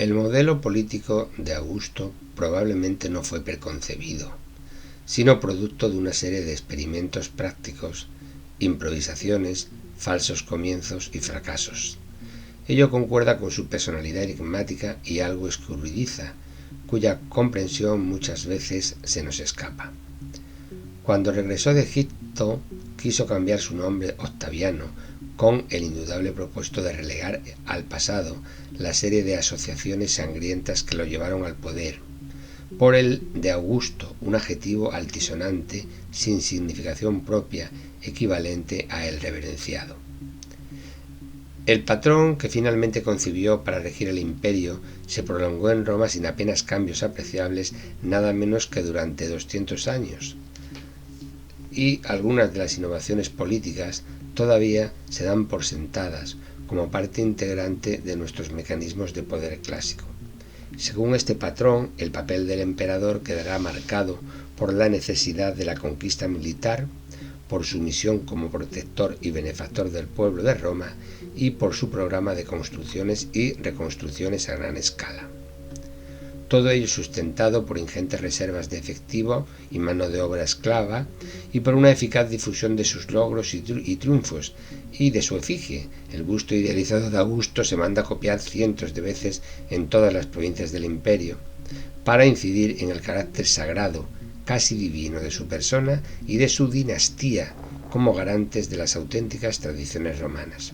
El modelo político de Augusto probablemente no fue preconcebido, sino producto de una serie de experimentos prácticos, improvisaciones, falsos comienzos y fracasos. Ello concuerda con su personalidad enigmática y algo escurridiza, cuya comprensión muchas veces se nos escapa. Cuando regresó de Egipto, quiso cambiar su nombre Octaviano, con el indudable propósito de relegar al pasado la serie de asociaciones sangrientas que lo llevaron al poder, por el de Augusto, un adjetivo altisonante sin significación propia, equivalente a el reverenciado. El patrón que finalmente concibió para regir el imperio se prolongó en Roma sin apenas cambios apreciables, nada menos que durante 200 años, y algunas de las innovaciones políticas todavía se dan por sentadas como parte integrante de nuestros mecanismos de poder clásico. Según este patrón, el papel del emperador quedará marcado por la necesidad de la conquista militar, por su misión como protector y benefactor del pueblo de Roma y por su programa de construcciones y reconstrucciones a gran escala. Todo ello sustentado por ingentes reservas de efectivo y mano de obra esclava y por una eficaz difusión de sus logros y triunfos y de su efigie. El busto idealizado de Augusto se manda a copiar cientos de veces en todas las provincias del imperio para incidir en el carácter sagrado, casi divino de su persona y de su dinastía como garantes de las auténticas tradiciones romanas.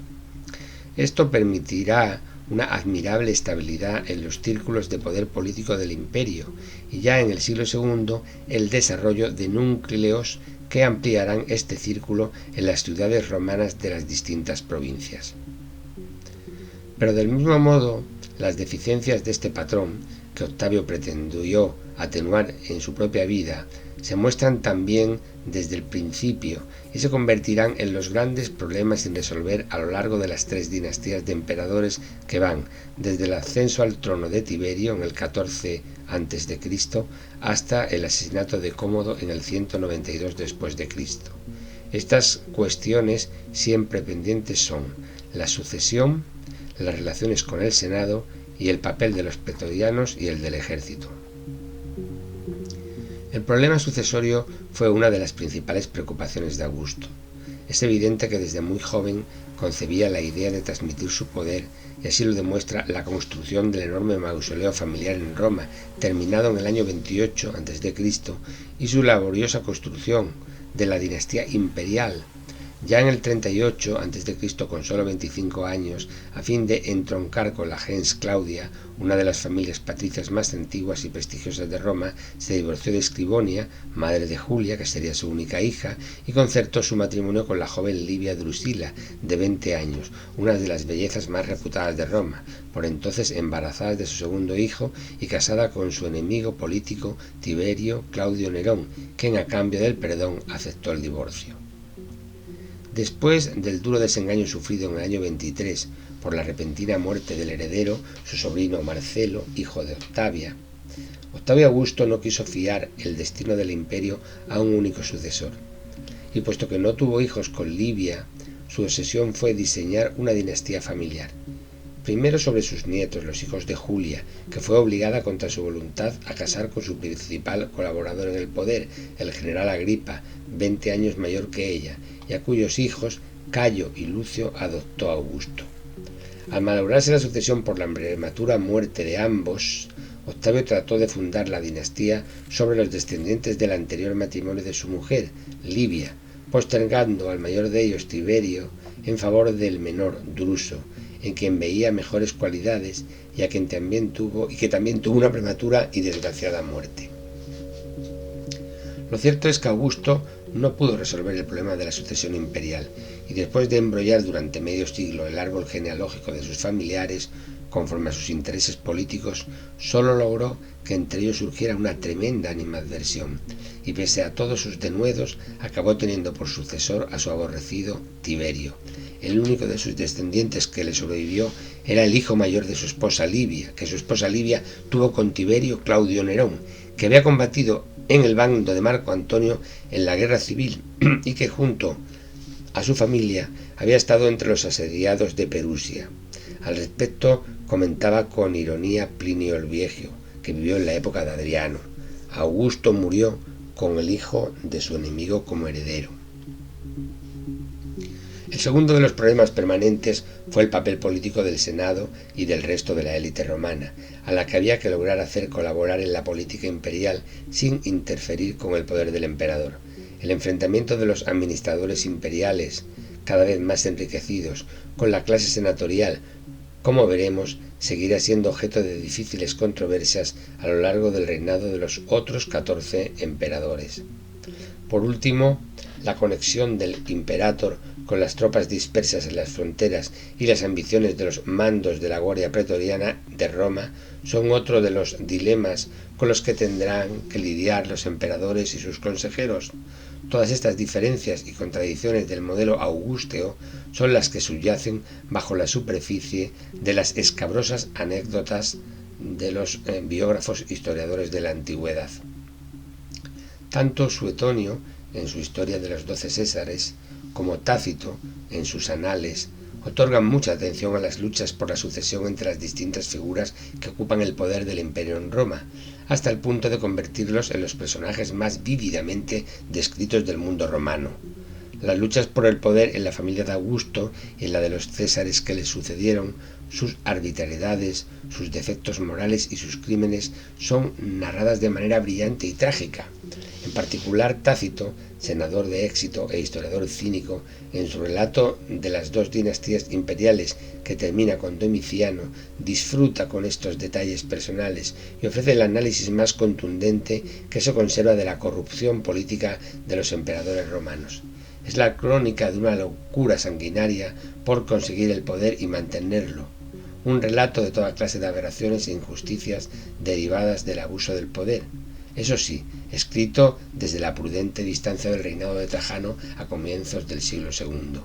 Esto permitirá una admirable estabilidad en los círculos de poder político del imperio y ya en el siglo II el desarrollo de núcleos que ampliarán este círculo en las ciudades romanas de las distintas provincias. Pero del mismo modo, las deficiencias de este patrón, que Octavio pretendió atenuar en su propia vida, se muestran también desde el principio y se convertirán en los grandes problemas sin resolver a lo largo de las tres dinastías de emperadores que van desde el ascenso al trono de Tiberio en el 14 a.C. hasta el asesinato de Cómodo en el 192 después de Cristo. Estas cuestiones siempre pendientes son la sucesión, las relaciones con el Senado y el papel de los pretorianos y el del ejército. El problema sucesorio fue una de las principales preocupaciones de Augusto. Es evidente que desde muy joven concebía la idea de transmitir su poder, y así lo demuestra la construcción del enorme mausoleo familiar en Roma, terminado en el año 28 a.C., y su laboriosa construcción de la dinastía imperial, ya en el 38 a.C., con solo 25 años, a fin de entroncar con la gens Claudia, una de las familias patricias más antiguas y prestigiosas de Roma, se divorció de Escribonia, madre de Julia, que sería su única hija, y concertó su matrimonio con la joven Livia Drusila, de 20 años, una de las bellezas más reputadas de Roma, por entonces embarazada de su segundo hijo y casada con su enemigo político Tiberio Claudio Nerón, quien a cambio del perdón aceptó el divorcio. Después del duro desengaño sufrido en el año 23 por la repentina muerte del heredero, su sobrino Marcelo, hijo de Octavia, Octavio Augusto no quiso fiar el destino del imperio a un único sucesor, y puesto que no tuvo hijos con Livia, su obsesión fue diseñar una dinastía familiar. Primero sobre sus nietos, los hijos de Julia, que fue obligada contra su voluntad a casar con su principal colaborador en el poder, el general Agripa, 20 años mayor que ella, y a cuyos hijos, Cayo y Lucio, adoptó Augusto. Al malograrse la sucesión por la prematura muerte de ambos, Octavio trató de fundar la dinastía sobre los descendientes del anterior matrimonio de su mujer, Livia, postergando al mayor de ellos, Tiberio, en favor del menor, Druso, en quien veía mejores cualidades y a quien también tuvo una prematura y desgraciada muerte. Lo cierto es que Augusto no pudo resolver el problema de la sucesión imperial, y después de embrollar durante medio siglo el árbol genealógico de sus familiares, conforme a sus intereses políticos, solo logró que entre ellos surgiera una tremenda animadversión, y pese a todos sus denuedos, acabó teniendo por sucesor a su aborrecido Tiberio. El único de sus descendientes que le sobrevivió era el hijo mayor de su esposa Livia, que su esposa Livia tuvo con Tiberio Claudio Nerón, que había combatido en el bando de Marco Antonio en la guerra civil y que junto a su familia había estado entre los asediados de Perusia. Al respecto comentaba con ironía Plinio el Viejo, que vivió en la época de Adriano: Augusto murió con el hijo de su enemigo como heredero. El segundo de los problemas permanentes fue el papel político del Senado y del resto de la élite romana, a la que había que lograr hacer colaborar en la política imperial sin interferir con el poder del emperador. El enfrentamiento de los administradores imperiales, cada vez más enriquecidos, con la clase senatorial, como veremos, seguirá siendo objeto de difíciles controversias a lo largo del reinado de los otros 14 emperadores. Por último, la conexión del imperator con las tropas dispersas en las fronteras y las ambiciones de los mandos de la Guardia Pretoriana de Roma son otro de los dilemas con los que tendrán que lidiar los emperadores y sus consejeros. Todas estas diferencias y contradicciones del modelo augusteo son las que subyacen bajo la superficie de las escabrosas anécdotas de los biógrafos historiadores de la antigüedad. Tanto Suetonio, en su Historia de los 12 Césares, como Tácito, en sus Anales, otorgan mucha atención a las luchas por la sucesión entre las distintas figuras que ocupan el poder del imperio en Roma, hasta el punto de convertirlos en los personajes más vívidamente descritos del mundo romano. Las luchas por el poder en la familia de Augusto y en la de los Césares que le sucedieron, sus arbitrariedades, sus defectos morales y sus crímenes son narradas de manera brillante y trágica. En particular, Tácito, senador de éxito e historiador cínico, en su relato de las dos dinastías imperiales que termina con Domiciano, disfruta con estos detalles personales y ofrece el análisis más contundente que se conserva de la corrupción política de los emperadores romanos. Es la crónica de una locura sanguinaria por conseguir el poder y mantenerlo, un relato de toda clase de aberraciones e injusticias derivadas del abuso del poder, eso sí, escrito desde la prudente distancia del reinado de Trajano a comienzos del siglo II.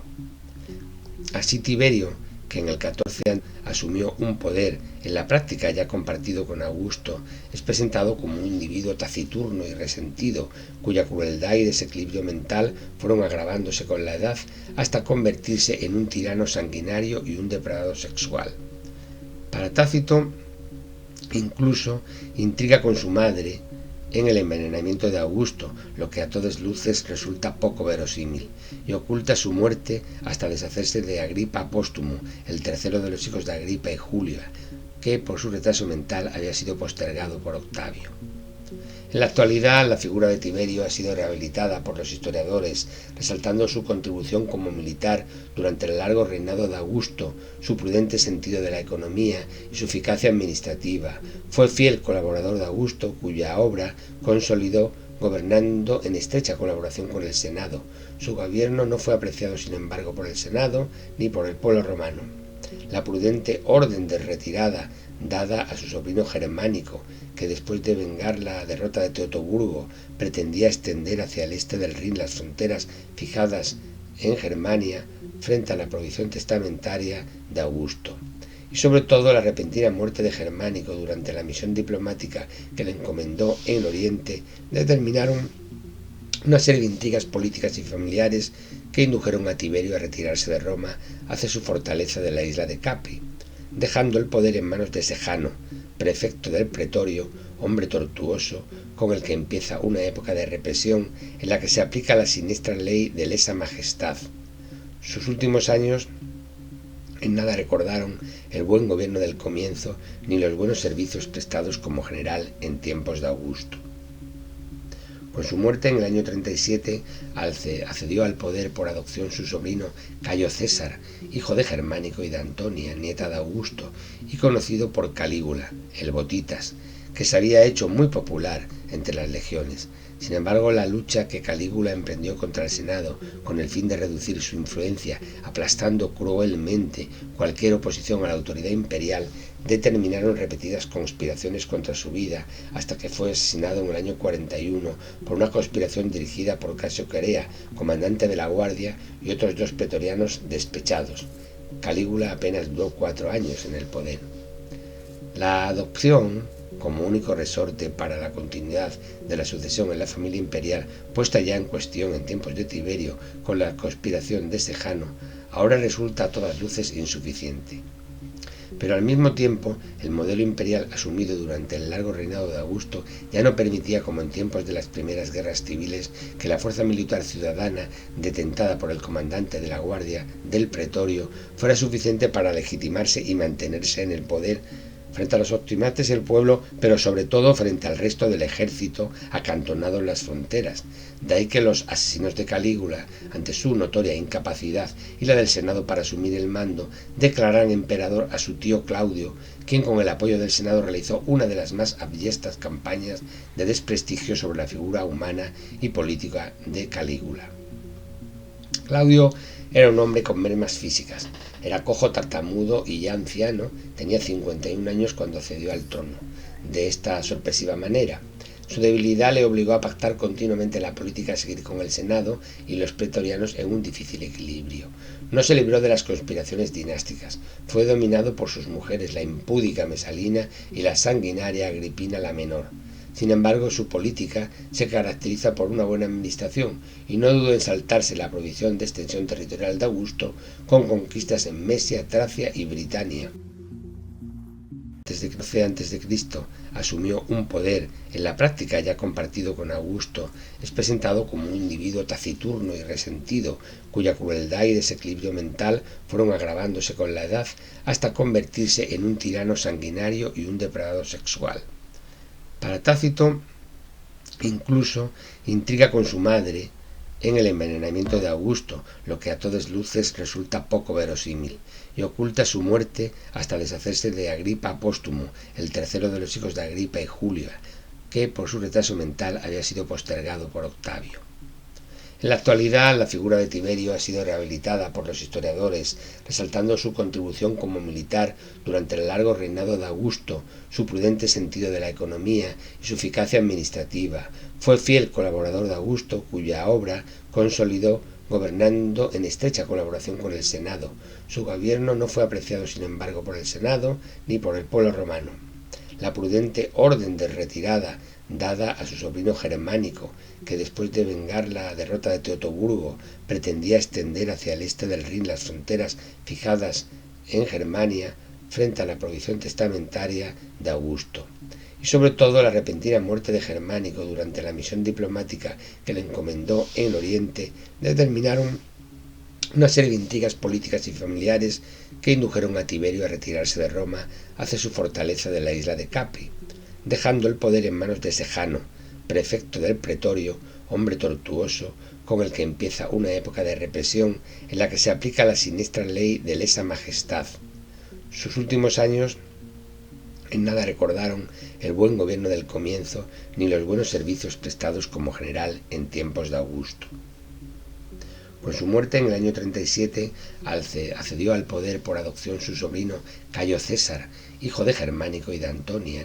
Así Tiberio, que en el 14 asumió un poder en la práctica ya compartido con Augusto, es presentado como un individuo taciturno y resentido, cuya crueldad y desequilibrio mental fueron agravándose con la edad hasta convertirse en un tirano sanguinario y un depredador sexual. Para Tácito, incluso intriga con su madre en el envenenamiento de Augusto, lo que a todas luces resulta poco verosímil, y oculta su muerte hasta deshacerse de Agripa Póstumo, el tercero de los hijos de Agripa y Julia, que por su retraso mental había sido postergado por Octavio. En la actualidad, la figura de Tiberio ha sido rehabilitada por los historiadores, resaltando su contribución como militar durante el largo reinado de Augusto, su prudente sentido de la economía y su eficacia administrativa. Fue fiel colaborador de Augusto, cuya obra consolidó gobernando en estrecha colaboración con el Senado. Su gobierno no fue apreciado, sin embargo, por el Senado ni por el pueblo romano. La prudente orden de retirada dada a su sobrino Germánico, que después de vengar la derrota de Teutoburgo pretendía extender hacia el este del Rin las fronteras fijadas en Germania frente a la prohibición testamentaria de Augusto, y sobre todo la repentina muerte de Germánico durante la misión diplomática que le encomendó en Oriente, determinaron una serie de intrigas políticas y familiares que indujeron a Tiberio a retirarse de Roma hacia su fortaleza de la isla de Capri, dejando el poder en manos de Sejano, prefecto del pretorio, hombre tortuoso, con el que empieza una época de represión en la que se aplica la siniestra ley de lesa majestad. Sus últimos años en nada recordaron el buen gobierno del comienzo ni los buenos servicios prestados como general en tiempos de Augusto. Con su muerte en el año 37 accedió al poder por adopción su sobrino Cayo César, hijo de Germánico y de Antonia, nieta de Augusto, y conocido por Calígula, el Botitas, que se había hecho muy popular entre las legiones. Sin embargo, la lucha que Calígula emprendió contra el Senado con el fin de reducir su influencia, aplastando cruelmente cualquier oposición a la autoridad imperial, determinaron repetidas conspiraciones contra su vida, hasta que fue asesinado en el año 41 por una conspiración dirigida por Casio Querea, comandante de la Guardia, y otros dos pretorianos despechados. Calígula apenas duró 4 años en el poder. La adopción, como único resorte para la continuidad de la sucesión en la familia imperial, puesta ya en cuestión en tiempos de Tiberio con la conspiración de Sejano, ahora resulta a todas luces insuficiente. Pero al mismo tiempo, el modelo imperial asumido durante el largo reinado de Augusto ya no permitía, como en tiempos de las primeras guerras civiles, que la fuerza militar ciudadana, detentada por el comandante de la guardia del pretorio, fuera suficiente para legitimarse y mantenerse en el poder frente a los optimates del pueblo, pero sobre todo frente al resto del ejército acantonado en las fronteras. De ahí que los asesinos de Calígula, ante su notoria incapacidad y la del Senado para asumir el mando, declararan emperador a su tío Claudio, quien con el apoyo del Senado realizó una de las más abyectas campañas de desprestigio sobre la figura humana y política de Calígula. Claudio era un hombre con mermas físicas. Era cojo, tartamudo y ya anciano. Tenía 51 años cuando accedió al trono. De esta sorpresiva manera, su debilidad le obligó a pactar continuamente la política, a seguir con el Senado y los pretorianos en un difícil equilibrio. No se libró de las conspiraciones dinásticas. Fue dominado por sus mujeres, la impúdica Mesalina y la sanguinaria Agripina la Menor. Sin embargo, su política se caracteriza por una buena administración y no dudó en saltarse la prohibición de extensión territorial de Augusto con conquistas en Mesia, Tracia y Britania. Desde que a.C. asumió un poder en la práctica ya compartido con Augusto, es presentado como un individuo taciturno y resentido, cuya crueldad y desequilibrio mental fueron agravándose con la edad hasta convertirse en un tirano sanguinario y un depredador sexual. Para Tácito, incluso intriga con su madre en el envenenamiento de Augusto, lo que a todas luces resulta poco verosímil, y oculta su muerte hasta deshacerse de Agripa Póstumo, el tercero de los hijos de Agripa y Julia, que por su retraso mental había sido postergado por Octavio. En la actualidad, la figura de Tiberio ha sido rehabilitada por los historiadores, resaltando su contribución como militar durante el largo reinado de Augusto, su prudente sentido de la economía y su eficacia administrativa. Fue fiel colaborador de Augusto, cuya obra consolidó gobernando en estrecha colaboración con el Senado. Su gobierno no fue apreciado, sin embargo, por el Senado ni por el pueblo romano. La prudente orden de retirada dada a su sobrino Germánico, que después de vengar la derrota de Teutoburgo pretendía extender hacia el este del Rin las fronteras fijadas en Germania frente a la prohibición testamentaria de Augusto, y sobre todo la repentina muerte de Germánico durante la misión diplomática que le encomendó en Oriente, determinaron una serie de intrigas políticas y familiares que indujeron a Tiberio a retirarse de Roma hacia su fortaleza de la isla de Capri, dejando el poder en manos de Sejano, prefecto del pretorio, hombre tortuoso, con el que empieza una época de represión en la que se aplica la siniestra ley de lesa majestad. Sus últimos años en nada recordaron el buen gobierno del comienzo ni los buenos servicios prestados como general en tiempos de Augusto. Con su muerte en el año 37 accedió al poder por adopción su sobrino Cayo César, hijo de Germánico y de Antonia.